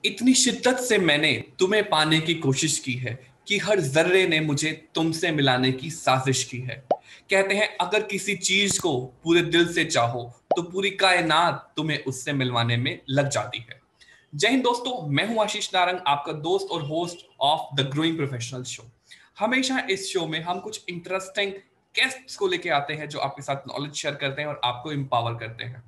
इतनी शिद्दत से मैंने तुम्हें पाने की कोशिश की है कि हर जर्रे ने मुझे तुमसे मिलाने की साजिश की है। कहते हैं अगर किसी चीज को पूरे दिल से चाहो तो पूरी कायनात तुम्हें उससे मिलवाने में लग जाती है। जय हिंद दोस्तों, मैं हूं आशीष नारंग, आपका दोस्त और host of the growing professional show. हमेशा इस शो में हम कुछ इंटरेस्टिंग गेस्ट्स को लेके आते हैं जो आपके साथ नॉलेज शेयर करते हैं और आपको एम्पावर करते हैं।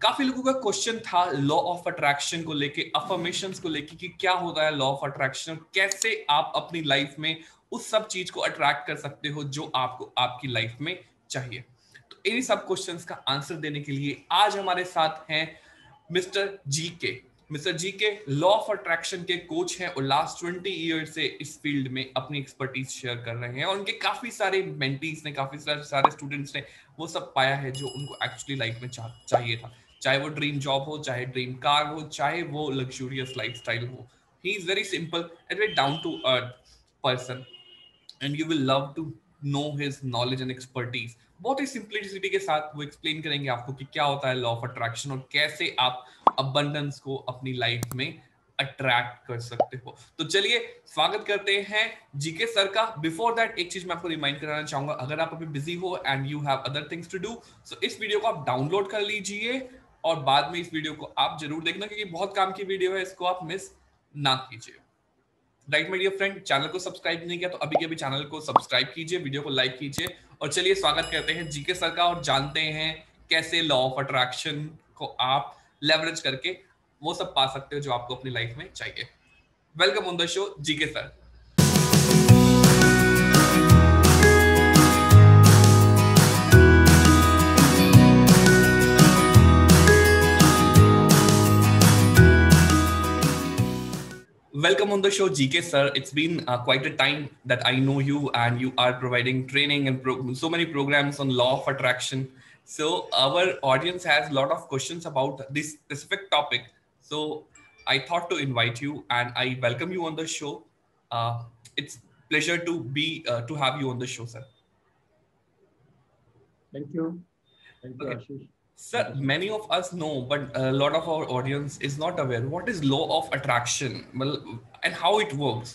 काफी लोगों का क्वेश्चन था लॉ ऑफ अट्रैक्शन को लेके, अफर्मेशंस को लेके कि क्या होता है लॉ ऑफ अट्रैक्शन, कैसे आप अपनी लाइफ में उस सब चीज को अट्रैक्ट कर सकते हो जो आपको आपकी लाइफ में चाहिए। तो इन्हीं सब क्वेश्चंस का आंसर देने के लिए आज हमारे साथ हैं मिस्टर जी के। मिस्टर जी के लॉ ऑफ अट्रैक्शन के कोच हैं और लास्ट 20 ईयर से इस फील्ड में अपनी एक्सपर्टीज शेयर कर रहे हैं और उनके काफी सारे मेंटीज ने, काफी सारे स्टूडेंट्स ने वो सब पाया है जो उनको एक्चुअली लाइफ में चाहिए था। चाहे वो ड्रीम जॉब हो, चाहे ड्रीम कार हो, चाहे वो लग्जूरियस लाइफस्टाइल हो। He is very simple and very down to earth person and you will love to know his knowledge and expertise. बहुत ही सिंपलिसिटी के साथ वो एक्सप्लेन करेंगे आपको कि क्या होता है लॉ ऑफ अट्रैक्शन और कैसे आप अबंडेंस को अपनी लाइफ में अट्रैक्ट कर सकते हो। तो चलिए स्वागत करते हैं जीके सर का। बिफोर दैट एक चीज मैं आपको रिमाइंड कराना चाहूंगा, अगर आप अभी बिजी हो and you have other things to do, so इस वीडियो को आप डाउनलोड कर लीजिए और बाद में इस वीडियो को आप जरूर देखना क्योंकि बहुत काम की वीडियो है, इसको आप मिस ना कीजिए। Right my dear friend, channel को सब्सक्राइब नहीं किया तो अभी के अभी चैनल को सब्सक्राइब कीजिए, वीडियो को लाइक कीजिए और चलिए स्वागत करते हैं जीके सर का और जानते हैं कैसे लॉ ऑफ अट्रैक्शन को आप लेवरेज करके वो सब पा सकते हो जो आपको अपनी लाइफ में चाहिए। Welcome on the show GK sir. Welcome on the show, GK sir. It's been quite a time that I know you, and you are providing training and so many programs on law of attraction. So our audience has a lot of questions about this specific topic. So I thought to invite you, and I welcome you on the show. It's pleasure to have you on the show, sir. Thank you. Thank you, Okay. Ashish. Sir, many of us know, but a lot of our audience is not aware what is law of attraction, well, and how it works.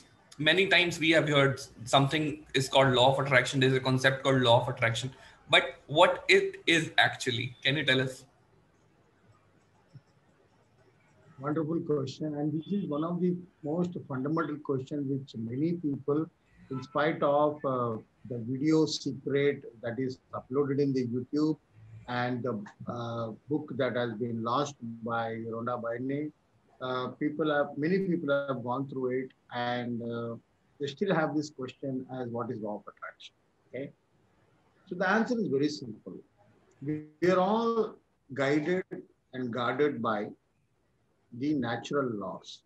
Many times we have heard something is called law of attraction. There's a concept called law of attraction, but what it is actually? Can you tell us? Wonderful question. And this is one of the most fundamental questions which many people, in spite of the video secret that is uploaded in the YouTube and the book that has been launched by Rhonda Byrne, many people have gone through it and they still have this question as what is law of attraction. Okay. So the answer is very simple. We are all guided and guarded by the natural laws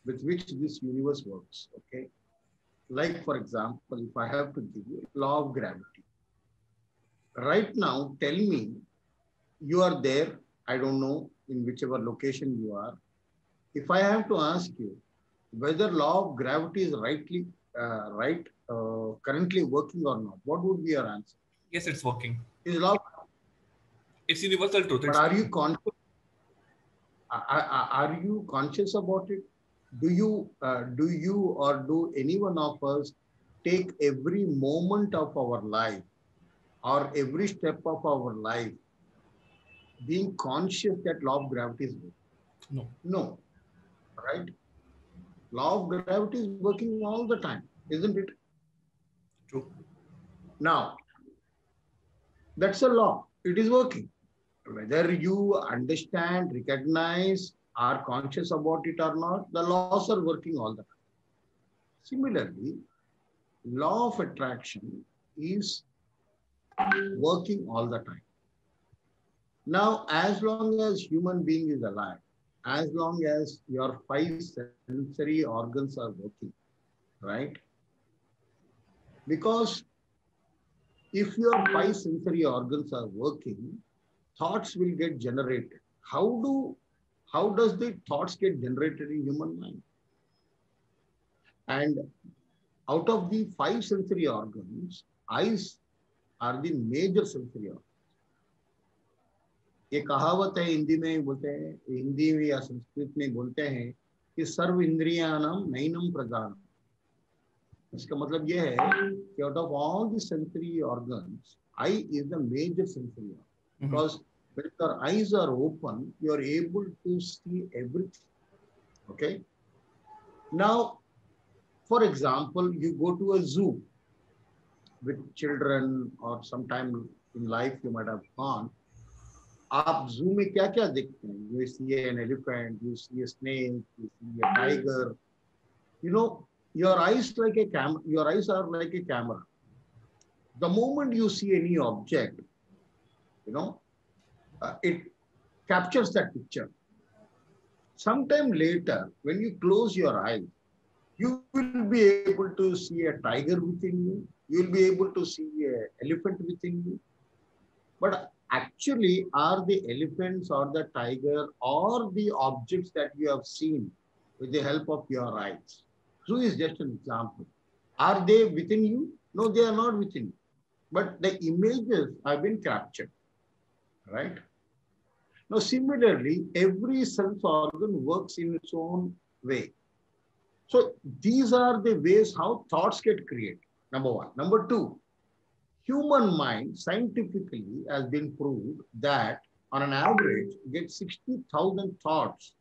with which this universe works. Okay. Like, for example, if I have to give you law of gravity. Right now, tell me, you are there, I don't know, in whichever location you are. If I have to ask you whether law of gravity is currently working or not, what would be your answer? Yes, it's working. Is law? It's universal truth. But are you conscious? Are you conscious about it? Do you or do any one of us take every moment of our life or every step of our life being conscious that law of gravity is working? No. No, right? Law of gravity is working all the time, isn't it? True. Now, that's a law. It is working. Whether you understand, recognize, are conscious about it or not, the laws are working all the time. Similarly, law of attraction is working all the time. Now, as long as human being is alive, as long as your 5 sensory organs are working, right? Because if your 5 sensory organs are working, thoughts will get generated. How does the thoughts get generated in human mind? And out of the 5 sensory organs, eyes are the major sensory organ. ये कहावत है, हिंदी में बोलते हैं, हिंदी में या संस्कृत में बोलते हैं कि सर्व इंद्रियाणाम नैनम प्रधानम। इसका मतलब यह है कि out of all the sensory organs, eye is the major sensory organ. Because when your eyes are open, you are able to see everything. Okay. Now, for example, you go to a zoo with children or sometime in life you might have gone. आप zoo में क्या क्या देखते हैं? You see an elephant, you see a snake, you see a tiger. You know, your eyes like a camera. Your eyes are like a camera. The moment you see any object, you know, it captures that picture. Sometime later, when you close your eyes, you will be able to see a tiger within you. You will be able to see an elephant within you. But actually, are the elephants or the tiger or the objects that you have seen with the help of your eyes? Zoo is just an example. Are they within you? No, they are not within you. But the images have been captured, right? Now, similarly, every sense organ works in its own way. So these are the ways how thoughts get created, number one. Number two, human mind scientifically has been proved that on an average gets 60,000 thoughts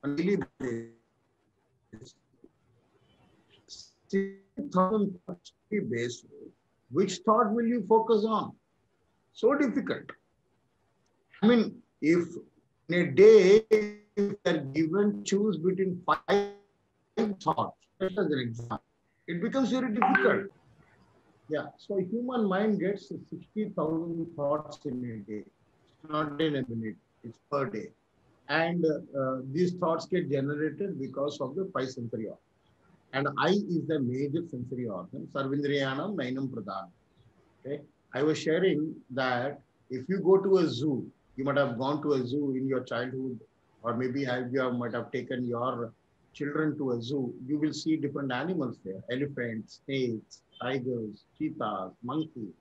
on a daily basis. 60,000 thoughts on a daily basis. Which thought will you focus on? So difficult. I mean, if in a day you are given choose between 5 thoughts, just as an example, it becomes very difficult. Yeah, so human mind gets 60,000 thoughts in a day. It's not in a minute, it's per day. And these thoughts get generated because of the five sensory organs. And eye is the major sensory organ. Sarvindriyanam Nainam Pradhanam. Okay. I was sharing that if you go to a zoo, you might have gone to a zoo in your childhood, or maybe you might have taken your children to a zoo, you will see different animals there: elephants, snakes, tigers, cheetahs, monkeys.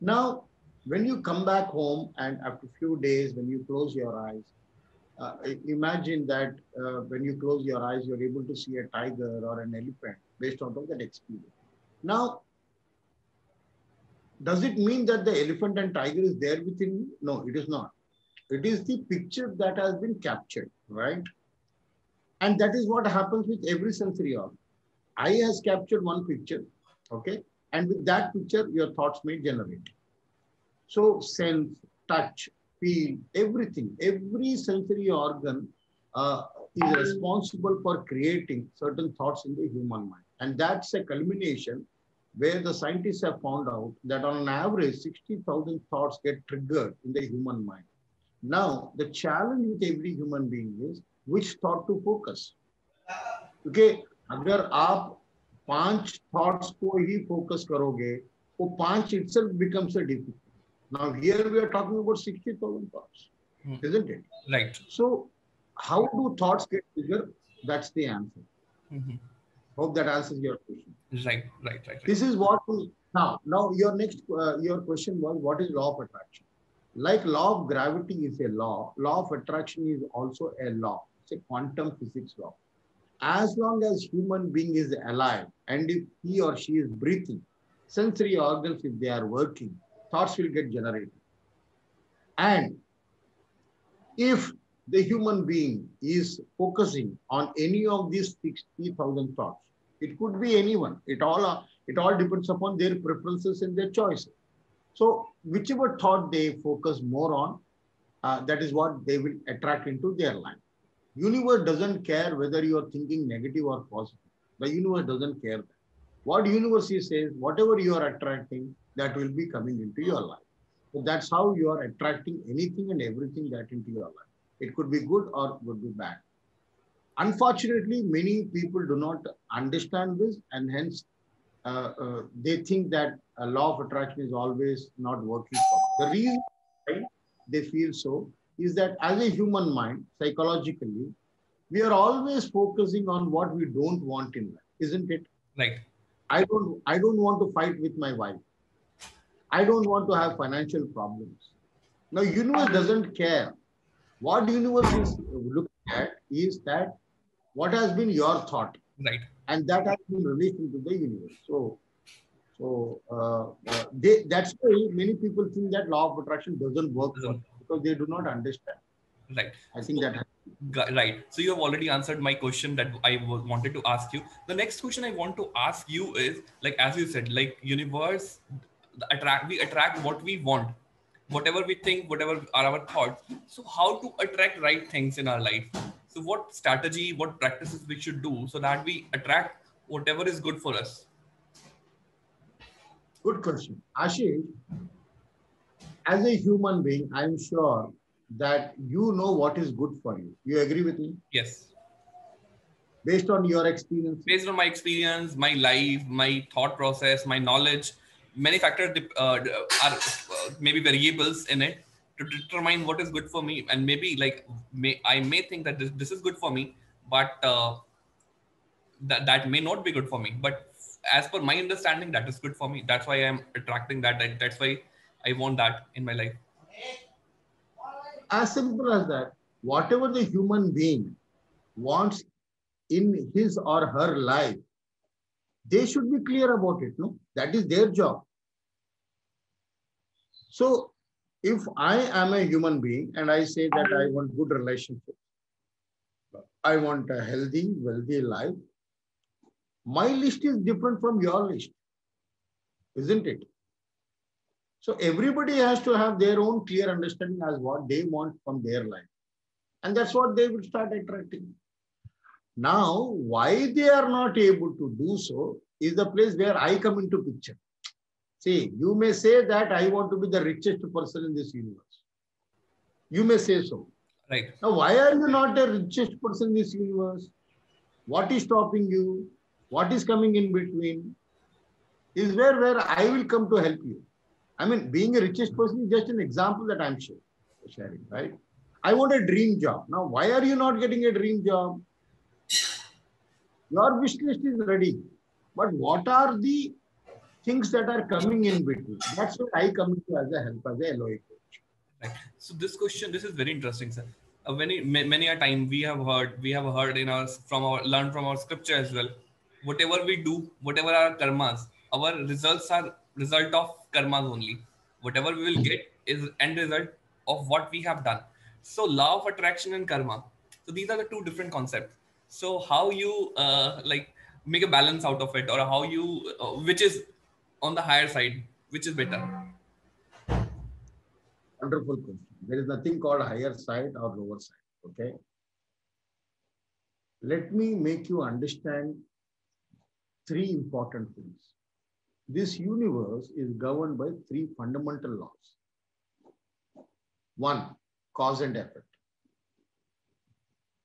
Now, when you come back home and after a few days, when you close your eyes, imagine that when you close your eyes, you're able to see a tiger or an elephant based out of that experience. Now, does it mean that the elephant and tiger is there within you? No, it is not. It is the picture that has been captured, right? And that is what happens with every sensory organ. Eye has captured one picture, okay? And with that picture, your thoughts may generate. So sense, touch, feel, everything, every sensory organ is responsible for creating certain thoughts in the human mind. And that's a culmination where the scientists have found out that on an average, 60,000 thoughts get triggered in the human mind. Now, the challenge with every human being is which thought to focus. Okay, अगर आप 5 thoughts को ही focus करोगे, वो 5 itself becomes a difficult. Now here we are talking about 60,000 thoughts, isn't it? Right. So how do thoughts get bigger? That's the answer. Hope that answers your question. Right. This is what we, now your next your question was, what is law of attraction? Like law of gravity is a law of attraction is also a law. It's a quantum physics law. As long as human being is alive and if he or she is breathing, sensory organs, if they are working, thoughts will get generated. And if the human being is focusing on any of these 60,000 thoughts, it could be anyone. It all depends upon their preferences and their choices. So whichever thought they focus more on, that is what they will attract into their life. Universe doesn't care whether you are thinking negative or positive. The universe doesn't care that. What universe says, whatever you are attracting, that will be coming into your life. So that's how you are attracting anything and everything that into your life. It could be good or it could be bad. Unfortunately, many people do not understand this, and hence they think that a law of attraction is always not working for them. The reason why they feel so is that as a human mind, psychologically, we are always focusing on what we don't want in life, isn't it? Right. I don't want to fight with my wife. I don't want to have financial problems. Now, universe doesn't care. What the universe is looking at is that what has been your thought, Right. and that has been released into the universe. That's why many people think that law of attraction doesn't work for them because they do not understand. Right. I think that. Right. So you have already answered my question that I wanted to ask you. The next question I want to ask you is, like, as you said, like universe, we attract what we want, whatever we think, whatever are our thoughts. So how to attract right things in our life? So what strategy, what practices we should do so that we attract whatever is good for us? Good question. Ashish, as a human being, I'm sure that you know what is good for you. You agree with me? Yes. Based on your experience? Based on my experience, my life, my thought process, my knowledge, many factors are maybe variables in it to determine what is good for me. And maybe like I may think that this is good for me, but that may not be good for me. But as per my understanding, that is good for me. That's why I'm attracting that. That's why I want that in my life. As simple as that. Whatever the human being wants in his or her life, they should be clear about it. No, that is their job. So if I am a human being and I say that I want good relationship, I want a healthy, wealthy life, my list is different from your list, isn't it? So everybody has to have their own clear understanding as what they want from their life. And that's what they will start attracting. Now, why they are not able to do so is the place where I come into picture. See, you may say that I want to be the richest person in this universe. You may say so. Right. Now, why are you not the richest person in this universe? What is stopping you? What is coming in between? Is where I will come to help you. I mean, being a richest person is just an example that I'm sharing, right? I want a dream job. Now, why are you not getting a dream job? Your wish list is ready. But what are the things that are coming in between? That's what I come to as a help, as a LOA coach. Right. So this is very interesting, sir. Many a time we have heard in our learned from our scripture as well. Whatever we do, whatever our karmas, our results are result of karmas only. Whatever we will get is end result of what we have done. So law of attraction and karma. So these are the two different concepts. So how you like make a balance out of it, or how you which is on the higher side, which is better? Wonderful question. There is nothing called higher side or lower side. Okay. Let me make you understand three important things. This universe is governed by three fundamental laws. One, cause and effect.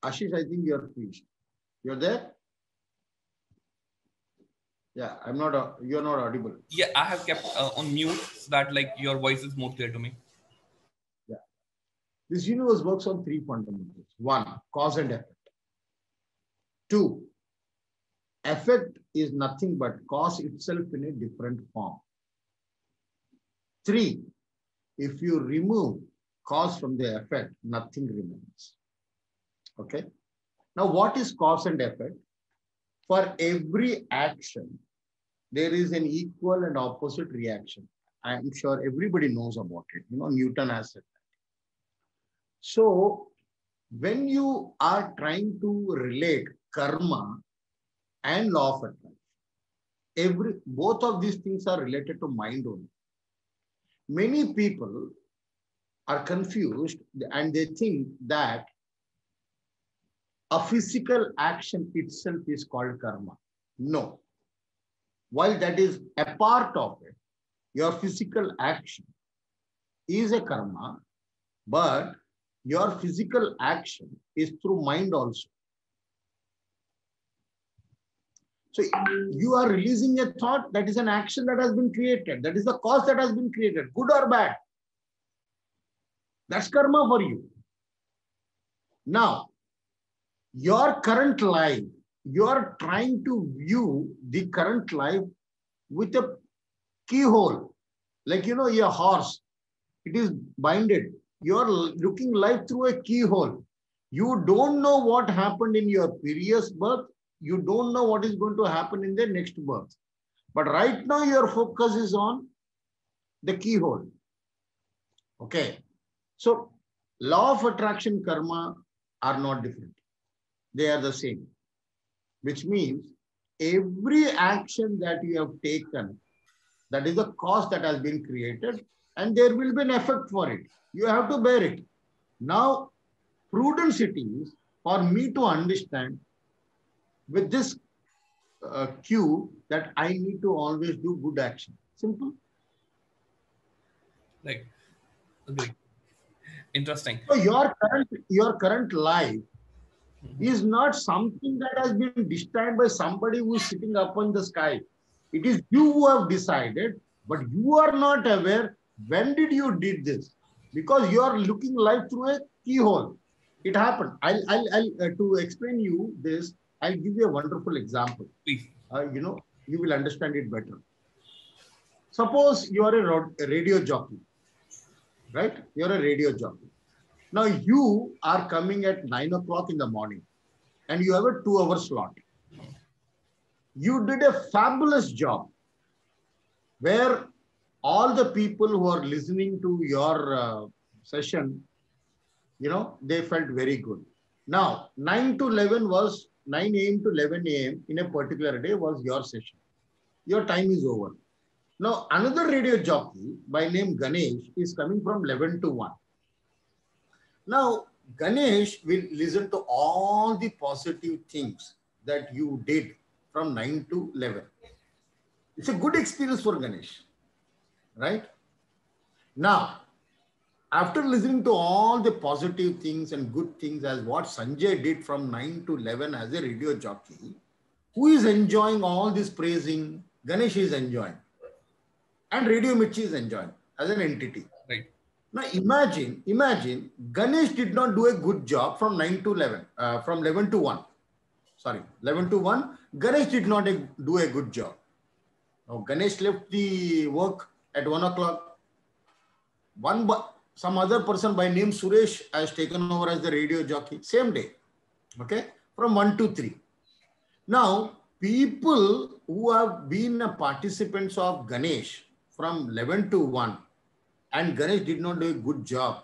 Ashish, I think you're finished. You're there? Yeah, you're not audible. Yeah, I have kept on mute so that like your voice is more clear to me. Yeah. This universe works on three fundamentals. One, cause and effect. Two, effect is nothing but cause itself in a different form. Three, if you remove cause from the effect, nothing remains. Okay. Now, what is cause and effect? For every action, there is an equal and opposite reaction. I'm sure everybody knows about it. You know, Newton has said that. So, when you are trying to relate karma and law of attraction, both of these things are related to mind only. Many people are confused and they think that a physical action itself is called karma. No. While that is a part of it, your physical action is a karma, but your physical action is through mind also. So you are releasing a thought, that is an action that has been created. That is the cause that has been created, good or bad. That's karma for you. Now, your current life, you are trying to view the current life with a keyhole. Like, you know, a horse, it is binded. You are looking life through a keyhole. You don't know what happened in your previous birth. You don't know what is going to happen in the next birth. But right now, your focus is on the keyhole. Okay. So, law of attraction, karma are not different. They are the same, which means every action that you have taken, that is the cost that has been created, and there will be an effect for it. You have to bear it. Now, prudence it is for me to understand with this cue that I need to always do good action. Simple. Right. Agree. Interesting. So your current life is not something that has been destined by somebody who is sitting up in the sky. It is you who have decided, but you are not aware when did you did this, because you are looking life through a keyhole. It happened. I'll to explain you this. I'll give you a wonderful example. Please. You will understand it better. Suppose you are a radio jockey, right? You're a radio jockey. Now you are coming at 9 o'clock in the morning and you have a 2-hour slot. You did a fabulous job where all the people who are listening to your session, they felt very good. Now, 9 to 11 was 9 a.m. to 11 a.m. in a particular day was your session. Your time is over. Now, another radio jockey by name Ganesh is coming from 11 to 1. Now, Ganesh will listen to all the positive things that you did from 9 to 11. It's a good experience for Ganesh, right? Now, after listening to all the positive things and good things as what Sanjay did from 9 to 11 as a radio jockey, who is enjoying all this praising? Ganesh is enjoying. And Radio Mirchi is enjoying as an entity. Right. Now imagine Ganesh did not do a good job from 9 to 11, from 11 to 1. Sorry, 11 to 1, Ganesh did not do a good job. Now Ganesh left the work at 1 o'clock. Some other person by name Suresh has taken over as the radio jockey, same day, okay, from 1 to 3. Now, people who have been participants of Ganesh from 11 to 1, and Ganesh did not do a good job,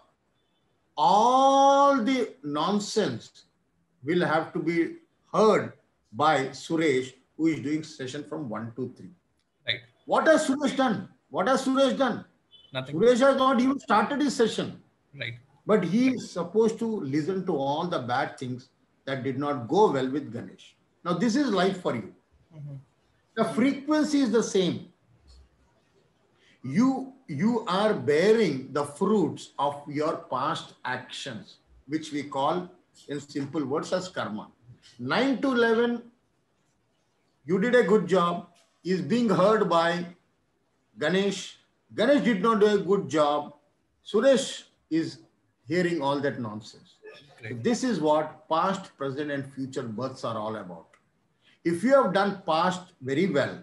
all the nonsense will have to be heard by Suresh, who is doing session from 1 to 3. Right. What has Suresh done? Nothing. Suresh has not even started his session. Right. But he is supposed to listen to all the bad things that did not go well with Ganesh. Now, this is life for you. Mm-hmm. The frequency is the same. You are bearing the fruits of your past actions, which we call in simple words as karma. 9 to 11, you did a good job, is being heard by Ganesh. Ganesh did not do a good job. Suresh is hearing all that nonsense. So this is what past, present, and future births are all about. If you have done past very well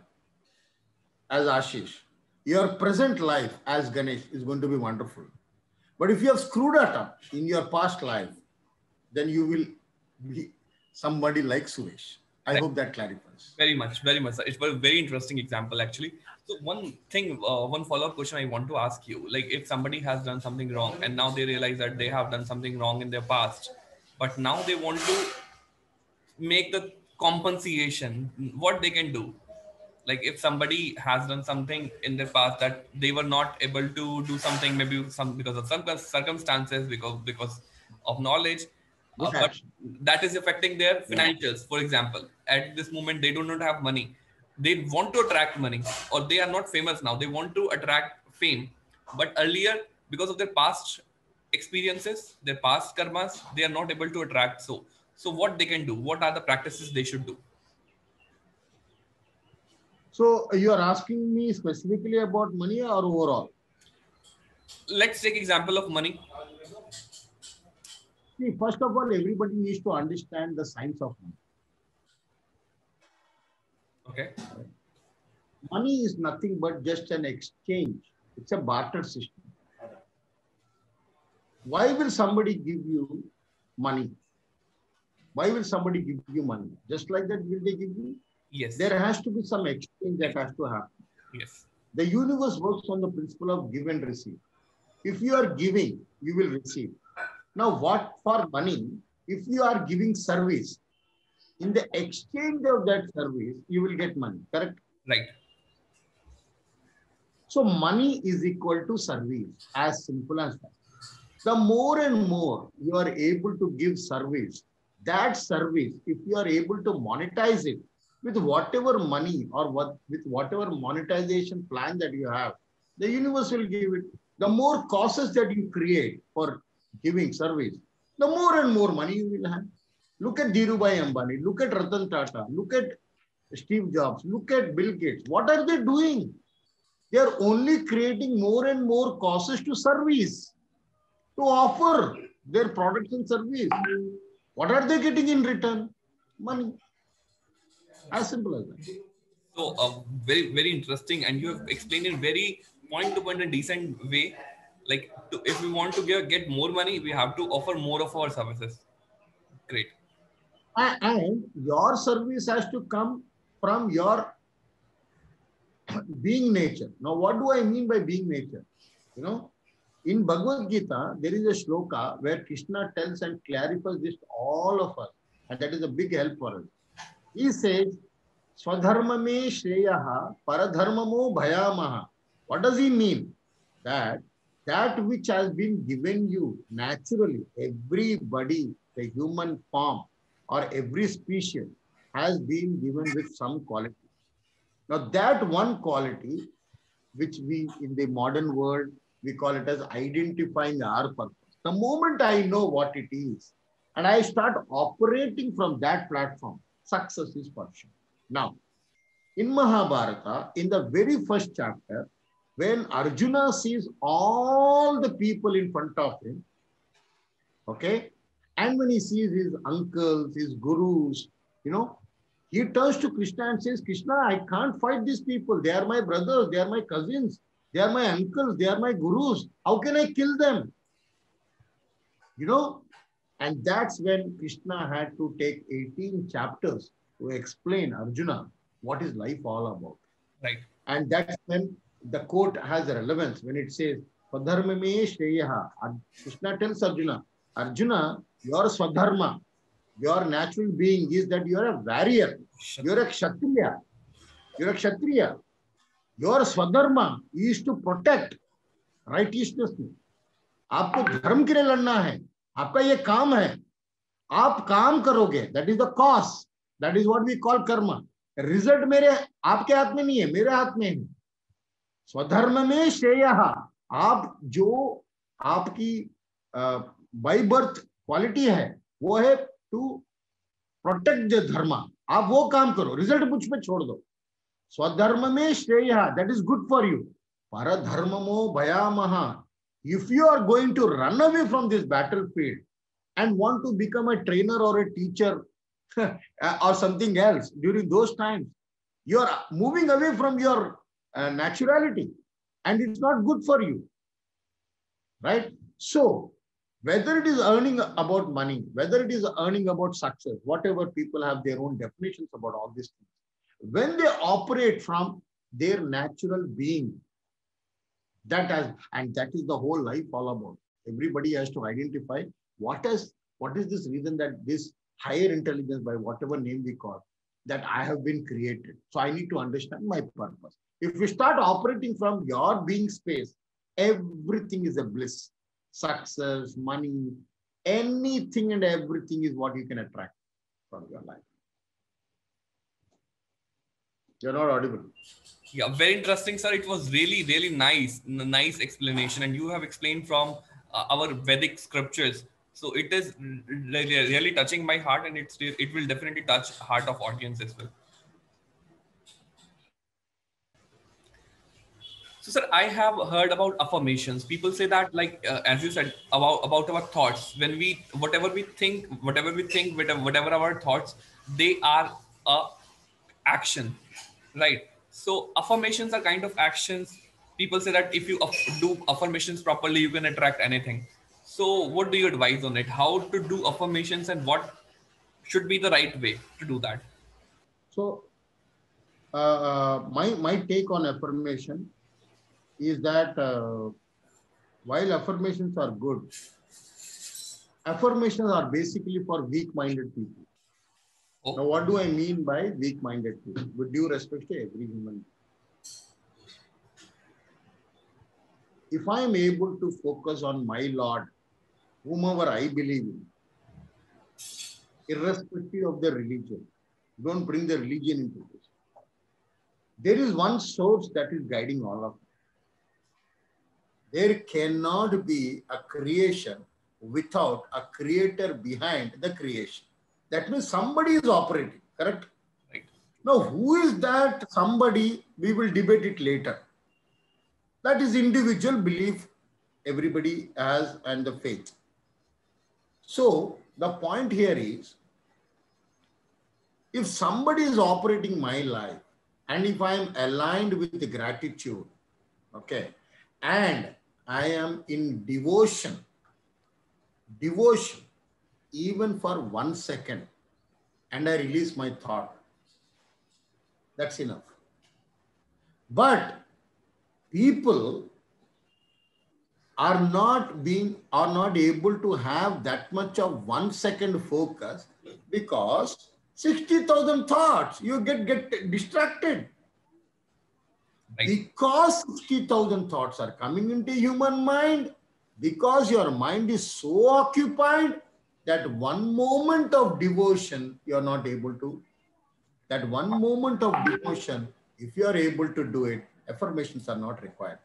as Ashish, your present life as Ganesh is going to be wonderful. But if you have screwed it up in your past life, then you will be somebody like Suresh. I hope that clarifies. Very much. It's a very interesting example, actually. So one thing, one follow-up question I want to ask you, like if somebody has done something wrong and now they realize that they have done something wrong in their past, but now they want to make the compensation, what they can do? Like if somebody has done something in their past that they were not able to do something, maybe because of some circumstances, because of knowledge, but that is affecting their financials. For example, at this moment, they do not have money. They want to attract money, or they are not famous now. They want to attract fame. But earlier, because of their past experiences, their past karmas, they are not able to attract. So what they can do? What are the practices they should do? So you are asking me specifically about money or overall? Let's take example of money. See, first of all, everybody needs to understand the science of money. Okay. Money is nothing but just an exchange. It's a barter system. Why will somebody give you money? Why will somebody give you money? Just like that, will they give you? Yes. There has to be some exchange that has to happen. Yes. The universe works on the principle of give and receive. If you are giving, you will receive. Now, what for money? If you are giving service, in the exchange of that service, you will get money, correct? Right. So money is equal to service, as simple as that. The more and more you are able to give service, that service, if you are able to monetize it with whatever money or with whatever monetization plan that you have, the universe will give it. The more causes that you create for giving service, the more and more money you will have. Look at Dhirubhai Ambani, look at Ratan Tata, look at Steve Jobs, look at Bill Gates. What are they doing? They are only creating more and more causes to service, to offer their products and service. What are they getting in return? Money. As simple as that. So very, very interesting, and you have explained in very point to point and decent way. Like if we want to get more money, we have to offer more of our services. Great. And your service has to come from your being nature. Now, what do I mean by being nature? You know, in Bhagavad Gita, there is a shloka where Krishna tells and clarifies this to all of us. And that is a big help for us. He says, Swadharma me shreyaha paradharmamo bhayamaha. What does he mean? That which has been given you naturally, everybody, the human form or every species has been given with some quality. Now that one quality, which we in the modern world, we call it as identifying our purpose. The moment I know what it is, and I start operating from that platform, success is for sure. Now, in Mahabharata, in the very first chapter, when Arjuna sees all the people in front of him, okay, and when he sees his uncles, his gurus, you know, he turns to Krishna and says, Krishna, I can't fight these people. They are my brothers, they are my cousins, they are my uncles, they are my gurus. How can I kill them? You know, and that's when Krishna had to take 18 chapters to explain Arjuna what is life all about. Right. And that's when the quote has relevance when it says, Swadharma me shreyaha. Krishna tells Arjuna, Arjuna, your Swadharma, your natural being is that you are a warrior. You're a Kshatriya. You're a Kshatriya. Your Swadharma is to protect righteousness. आपको धर्म के लिए लड़ना है. आपका ये काम है. आप काम करोगे. That is the cause. That is what we call karma. Result मेरे आपके हाथ में नहीं है, मेरे हाथ में है. स्वधर्म में श्रेयः. आप जो आपकी बाय बर्थ क्वालिटी है वो है टू प्रोटेक्ट द धर्म. आप वो काम करो, रिजल्ट मुझ पे छोड़ दो. स्वधर्म में श्रेयः, that is good for you. परधर्ममो भयामः. If you are going to run away from this battlefield and want to become a trainer or a teacher or something else during those times, you are moving away from your naturality and it's not good for you, right? So whether it is earning about money, whether it is earning about success, whatever, people have their own definitions about all these things. When they operate from their natural being, and that is the whole life all about. Everybody has to identify what is this reason that this higher intelligence, by whatever name we call, that I have been created. So I need to understand my purpose. If you start operating from your being space, everything is a bliss. Success, money, anything and everything is what you can attract from your life. You're not audible. Yeah, very interesting, sir. It was really, really nice explanation, and you have explained from our Vedic scriptures. So it is really touching my heart, and it will definitely touch heart of audience as well. So, sir, I have heard about affirmations. People say that, like as you said, about our thoughts. When whatever we think, whatever our thoughts, they are a action, right? So affirmations are kind of actions. People say that if you do affirmations properly, you can attract anything. So what do you advise on it? How to do affirmations and what should be the right way to do that? So my take on affirmation is that while affirmations are good, affirmations are basically for weak-minded people. Now, Oh, what do I mean by weak-minded people? With due respect to every human being. If I am able to focus on my Lord, whomever I believe in, irrespective of the religion, don't bring the religion into this. There is one source that is guiding all of us. There cannot be a creation without a creator behind the creation. That means somebody is operating, correct? right. Now, who is that somebody? We will debate it later. That is individual belief everybody has and the faith. So the point here is, if somebody is operating my life and if I am aligned with gratitude, okay, and I am in devotion, even for 1 second, and I release my thought, that's enough. But people are not able to have that much of 1 second focus because 60,000 thoughts, you get distracted. Right. Because 60,000 thoughts are coming into human mind, because your mind is so occupied that one moment of devotion, you're not able to. That one moment of devotion, if you are able to do it, affirmations are not required.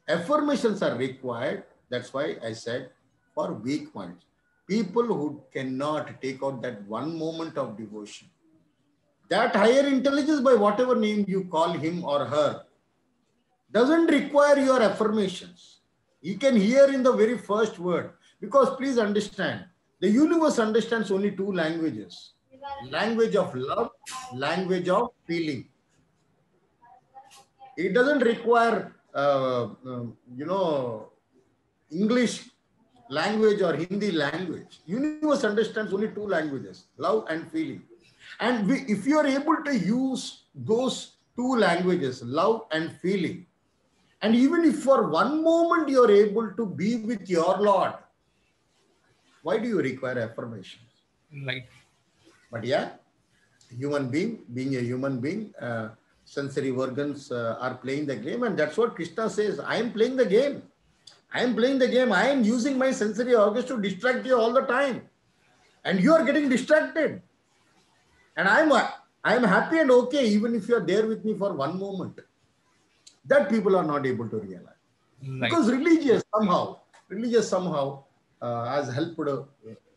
Affirmations are required. That's why I said for weak minds, people who cannot take out that one moment of devotion. That higher intelligence, by whatever name you call him or her, doesn't require your affirmations. He can hear in the very first word. Because please understand, the universe understands only two languages. Language of love, language of feeling. It doesn't require, English language or Hindi language. Universe understands only two languages, love and feeling. And if you are able to use those two languages, love and feeling, and even if for one moment you are able to be with your Lord, why do you require affirmations? Right. But yeah, being a human being, sensory organs are playing the game. And that's what Krishna says, I am playing the game. I am playing the game. I am using my sensory organs to distract you all the time. And you are getting distracted. And I am happy and okay even if you are there with me for one moment. That people are not able to realize. Right. Because religious somehow has helped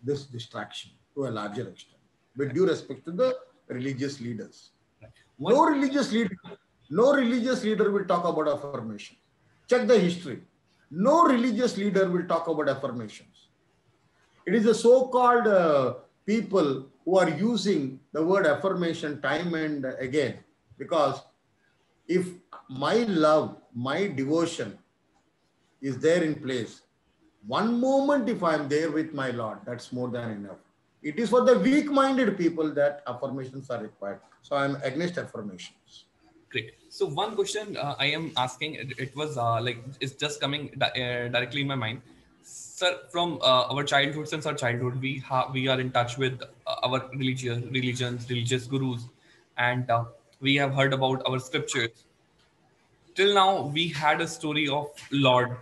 this distraction to a larger extent. With due respect to the religious leaders. Right. No religious leader will talk about affirmation. Check the history. No religious leader will talk about affirmations. It is the so-called people who are using the word affirmation time and again. Because if my love, my devotion is there in place, one moment if I am there with my Lord, that's more than enough. It is for the weak-minded people that affirmations are required. So I am against affirmations. Great. So one question I am asking, it was it's just coming directly in my mind. Sir, from our childhood, since our childhood, we are in touch with our religious gurus, and we have heard about our scriptures. Till now we had a story of Lord.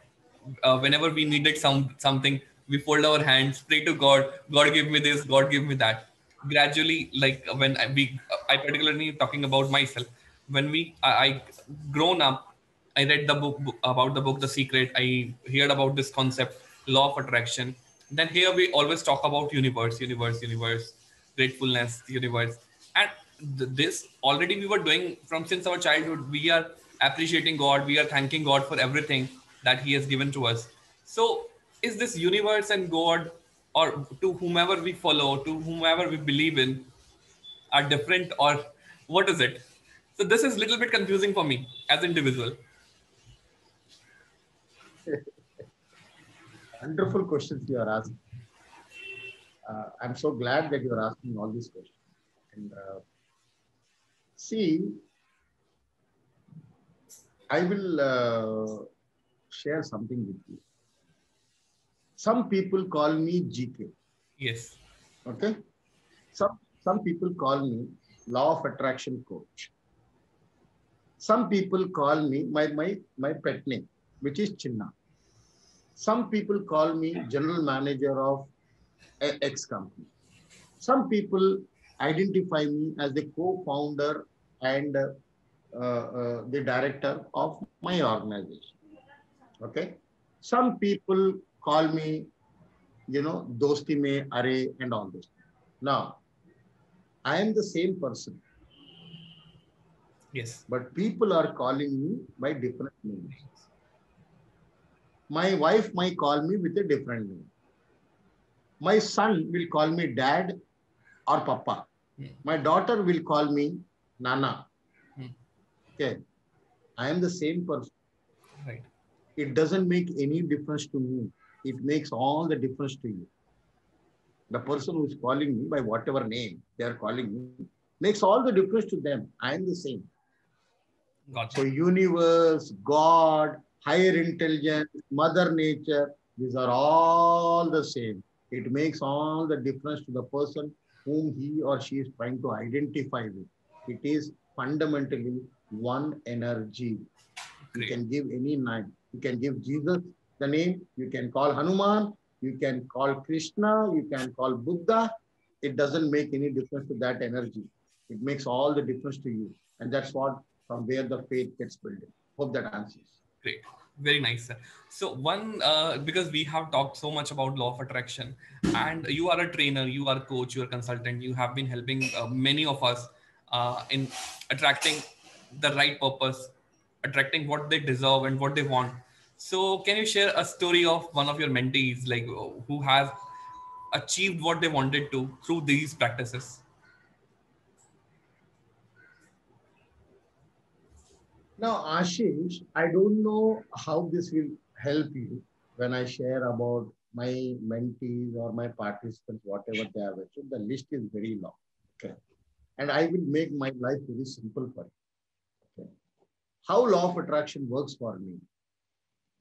Whenever we needed something, we fold our hands, pray to God. God give me this, God give me that. Gradually, like when I particularly talking about myself. When I grown up, I read the book about the book The Secret. I heard about this concept, law of attraction. Then here we always talk about universe, gratefulness, universe, and this already we were doing from since our childhood. We are appreciating God, we are thanking God for everything that He has given to us. So, is this universe and God, or to whomever we follow, to whomever we believe in, are different, or what is it? So this is a little bit confusing for me as individual. Wonderful questions you are asking. I'm so glad that you're asking all these questions. And see, I will share something with you. Some people call me GK. Yes. Okay. Some people call me law of attraction coach. Some people call me my pet name, which is Chinna. Some people call me general manager of X company. Some people identify me as the co-founder and the director of my organization. Okay. Some people call me, dosti mein, are, and all this. Now, I am the same person. Yes. But people are calling me by different names. My wife might call me with a different name. My son will call me dad or papa. My daughter will call me Nana. Okay. I am the same person. Right. It doesn't make any difference to me. It makes all the difference to you. The person who is calling me by whatever name they are calling me makes all the difference to them. I am the same. Got So it. universe, God, higher intelligence, mother nature, these are all the same. It makes all the difference to the person whom he or she is trying to identify with. It is fundamentally one energy. You Great. can give any name. You can give Jesus the name. You can call Hanuman. You can call Krishna. You can call Buddha. It doesn't make any difference to that energy. It makes all the difference to you. And that's what, from where the faith gets built. Hope that answers. Great. Very nice, sir. So one, because we have talked so much about law of attraction, and you are a trainer, you are a coach, you are a consultant, you have been helping many of us in attracting the right purpose, attracting what they deserve and what they want. So can you share a story of one of your mentees, like who has achieved what they wanted to through these practices? Now, Ashish, I don't know how this will help you when I share about my mentees or my participants, whatever they have achieved. The list is very long. Okay. And I will make my life very simple for you. Okay. How law of attraction works for me.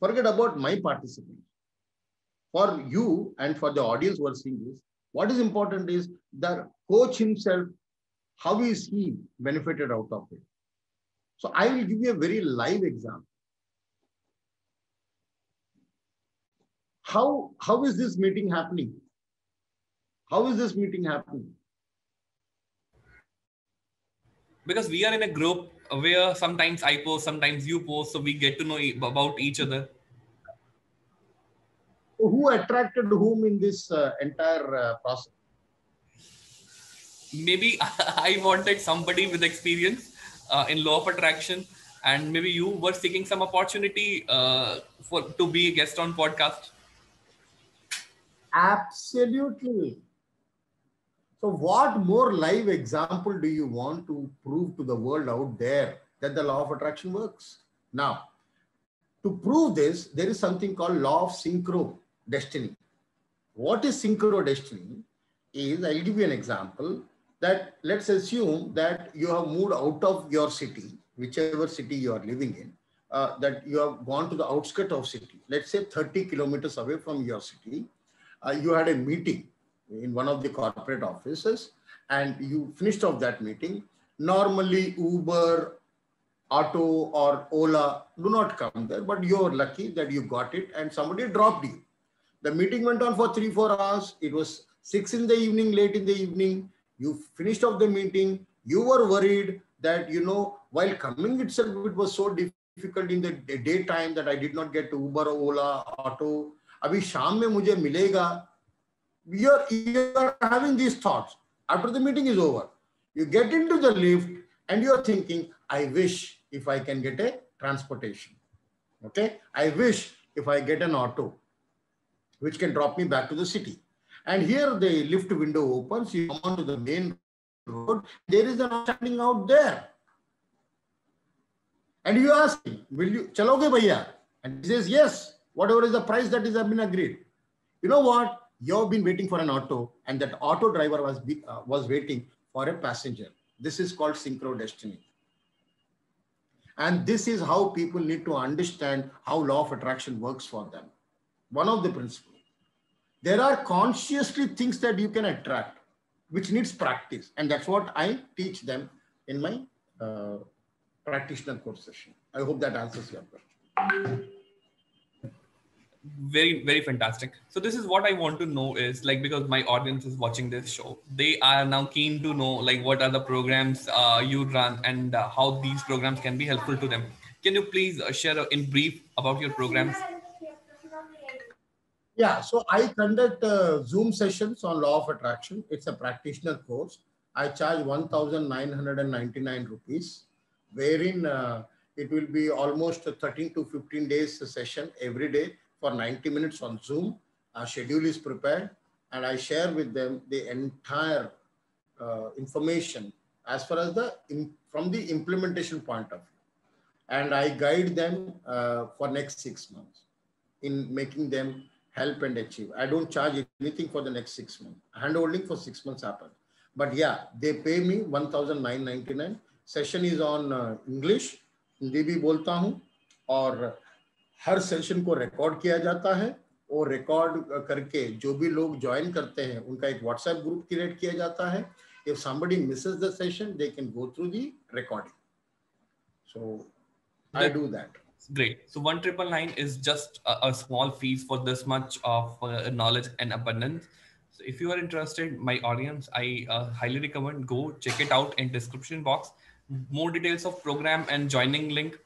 Forget about my participants. For you and for the audience who are seeing this, what is important is the coach himself, how is he benefited out of it? So I will give you a very live example. How is this meeting happening? How is this meeting happening? Because we are in a group where sometimes I post, sometimes you post, so we get to know about each other. So who attracted whom in this entire process? Maybe I wanted somebody with experience in law of attraction, and maybe you were seeking some opportunity for to be a guest on podcast. Absolutely. So what more live example do you want to prove to the world out there that the law of attraction works? Now, to prove this, there is something called law of synchro destiny. What is synchro destiny? Is, I'll give you an example, that let's assume that you have moved out of your city, whichever city you are living in, that you have gone to the outskirts of city, let's say 30 kilometers away from your city. You had a meeting in one of the corporate offices and you finished off that meeting. Normally Uber, Auto or Ola do not come there, but you're lucky that you got it and somebody dropped you. The meeting went on for 3-4 hours. It was 6 in the evening, late in the evening. You finished off the meeting. You were worried that, while coming itself, it was so difficult in the daytime that I did not get to Uber, Ola, Auto. Abhi shaam mein mujhe milega. You're having these thoughts. After the meeting is over, you get into the lift and you're thinking, I wish if I can get a transportation. Okay. I wish if I get an auto which can drop me back to the city. And here the lift window opens, you come onto the main road, there is an standing out there. And you ask him, will you, chaloge bhaiya? And he says, yes, whatever is the price that is been agreed. You know what? You've been waiting for an auto, and that auto driver was waiting for a passenger. This is called synchro destiny. And this is how people need to understand how law of attraction works for them. One of the principles. There are consciously things that you can attract, which needs practice. And that's what I teach them in my practitioner course session. I hope that answers your question. Very, very fantastic. So this is what I want to know is like, because my audience is watching this show, they are now keen to know like what are the programs you run and how these programs can be helpful to them. Can you please share in brief about your programs? Yeah, so I conduct Zoom sessions on law of attraction. It's a practitioner course. I charge 1,999 rupees, wherein it will be almost 13 to 15 days session every day for 90 minutes on Zoom. Our schedule is prepared, and I share with them the entire information as far as from the implementation point of view. And I guide them for next 6 months in making them help and achieve. I don't charge anything for the next 6 months. Handholding for 6 months happens. But yeah, they pay me 1,999. Session is on English. Hindi भी बोलता हूँ और हर session को record किया जाता है और record करके जो भी लोग ज्वाइन करते हैं उनका एक व्हाट्सएप ग्रुप क्रिएट किया जाता है. If somebody misses the session, they can go through the recording. So I do that. Great. So 1,999 is just a small fees for this much of knowledge and abundance. So if you are interested, my audience, I highly recommend go check it out in description box. More details of program and joining link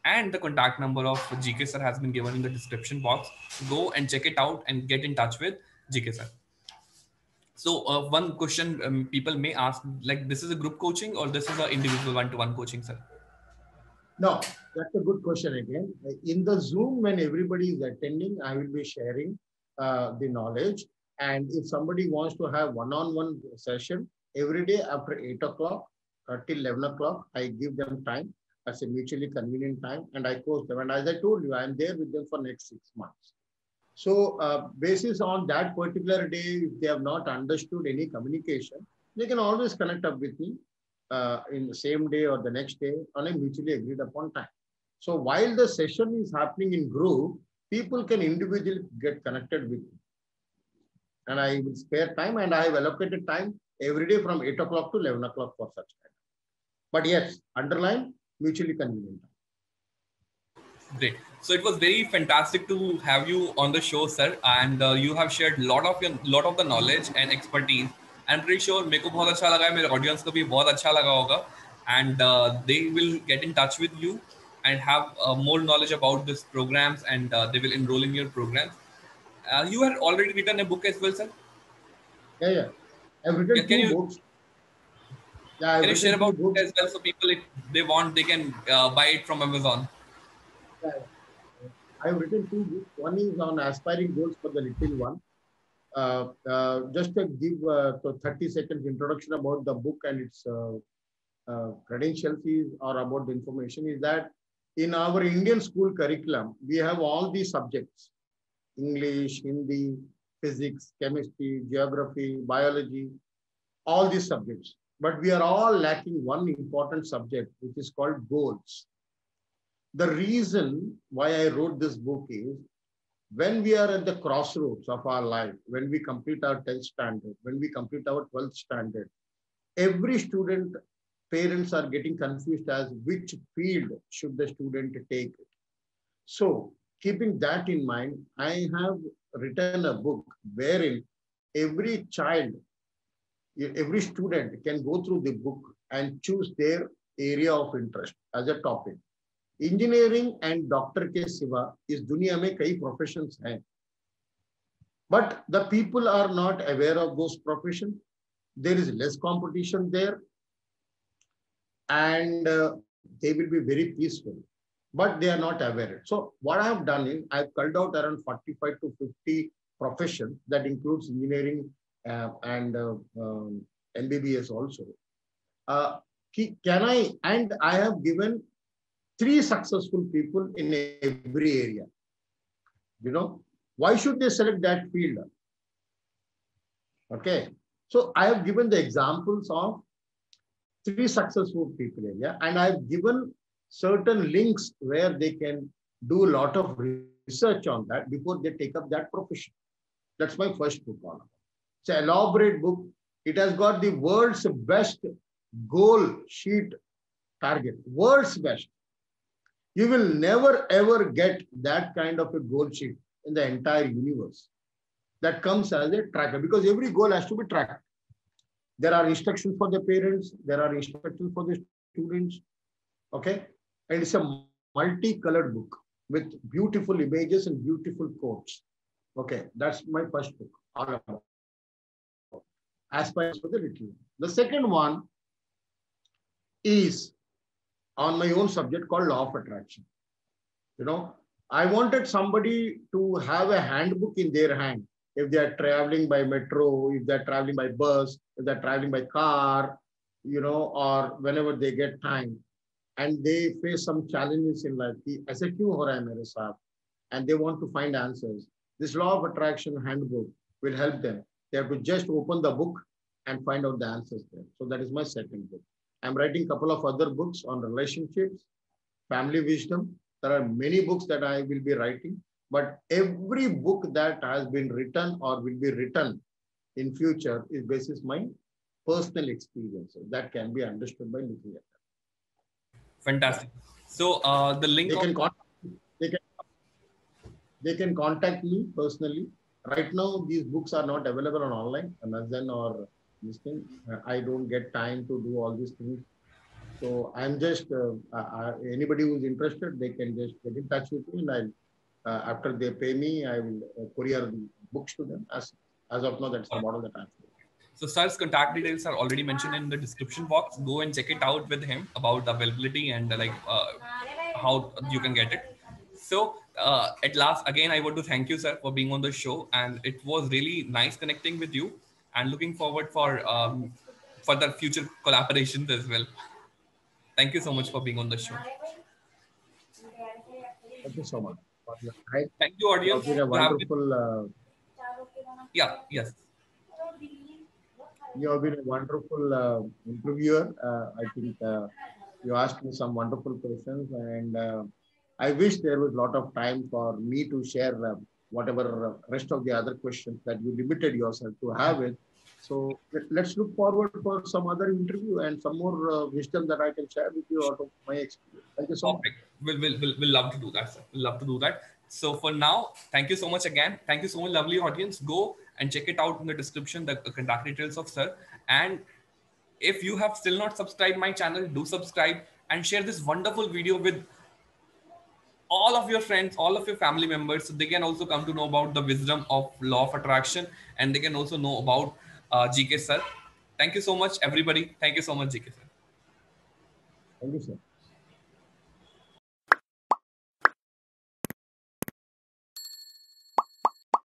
and the contact number of GK sir has been given in the description box. Go and check it out and get in touch with GK sir. So one question people may ask, like, this is a group coaching or this is an individual one-to-one coaching, sir? No, that's a good question again. In the Zoom, when everybody is attending, I will be sharing the knowledge. And if somebody wants to have one-on-one session every day after 8 o'clock till 11 o'clock, I give them time as a mutually convenient time and I coach them. And as I told you, I'm there with them for next 6 months. So basis on that particular day, if they have not understood any communication, they can always connect up with me in the same day or the next day on a mutually agreed upon time. So while the session is happening in group, people can individually get connected with me. And I will spare time and I have allocated time every day from 8 o'clock to 11 o'clock for such time. But yes, underline mutually convenient. Great. So it was very fantastic to have you on the show, sir. And you have shared lot of the knowledge and expertise. I'm pretty sure मेरे को बहुत अच्छा लगा है, मेरे audience को भी बहुत अच्छा लगा होगा. And they will get in touch with you and have more knowledge about these programs and they will enroll in your programs. You have already written a book as well, sir? Yeah. I've written two books. Yeah, can you share about it as well so people, if they want, they can buy it from Amazon? Yeah. I've written two books. One is on aspiring goals for the little one. Just to give 30 seconds introduction about the book and its credentials or about the information is that in our Indian school curriculum, we have all these subjects: English, Hindi, physics, chemistry, geography, biology, all these subjects. But we are all lacking one important subject, which is called goals. The reason why I wrote this book is when we are at the crossroads of our life, when we complete our 10th standard, when we complete our 12th standard, every student, parents are getting confused as which field should the student take. So keeping that in mind, I have written a book wherein every child, every student can go through the book and choose their area of interest as a topic. Engineering and doctor के सिवा इस दुनिया में कई professions हैं, but the people are not aware of those professions. There is less competition there, and they will be very peaceful, but they are not aware. So what I have done is I've culled out around 45 to 50 professions that includes engineering and MBBS also. I have given 3 successful people in every area. You know, why should they select that field? Okay. So I have given the examples of 3 successful people here, and I've given certain links where they can do a lot of research on that before they take up that profession. That's my first book on it. It's an elaborate book. It has got the world's best goal sheet target, world's best. You will never ever get that kind of a goal sheet in the entire universe that comes as a tracker, because every goal has to be tracked. There are instructions for the parents, there are instructions for the students, okay? And it's a multicolored book with beautiful images and beautiful quotes. Okay, that's my first book, all about Aspires for the Little. The second one is on my own subject called Law of Attraction. You know, I wanted somebody to have a handbook in their hand if they are traveling by metro, if they're traveling by bus, if they're traveling by car, you know, or whenever they get time and they face some challenges in life. ऐसे क्यों हो रहा है मेरे साथ? And they want to find answers. This Law of Attraction handbook will help them. They have to just open the book and find out the answers there. So that is my second book. I'm writing a couple of other books on relationships, family wisdom. There are many books that I will be writing, but every book that has been written or will be written in future is basis my personal experiences that can be understood by looking at them. Fantastic. So the link they can contact me personally. Right now, these books are not available on online, Amazon or this thing. I don't get time to do all these things. So I'm just, anybody who's interested, they can just get in touch with me, and I'll, after they pay me, I will courier the books to them. As of now, that's the model that I'm doing. So sir's contact details are already mentioned in the description box. Go and check it out with him about the availability and how you can get it. So at last, again, I want to thank you, sir, for being on the show. And it was really nice connecting with you and looking forward for further future collaborations as well. Thank you so much for being on the show. Thank you so much. Thank you, audience. It's been a wonderful... yeah, yes. You have been a wonderful interviewer. I think you asked me some wonderful questions, and I wish there was a lot of time for me to share whatever rest of the other questions that you limited yourself to have it. So let's look forward for some other interview and some more wisdom that I can share with you out of my experience. Thank you so much. We'll love to do that, sir. We'll love to do that. So for now, thank you so much again. Thank you so much, lovely audience. Go and check it out in the description, the contact details of sir. And if you have still not subscribed my channel, do subscribe and share this wonderful video with all of your friends, all of your family members, so they can also come to know about the wisdom of Law of Attraction, and they can also know about GK sir. Thank you so much, everybody. Thank you so much, GK sir. Thank you, sir.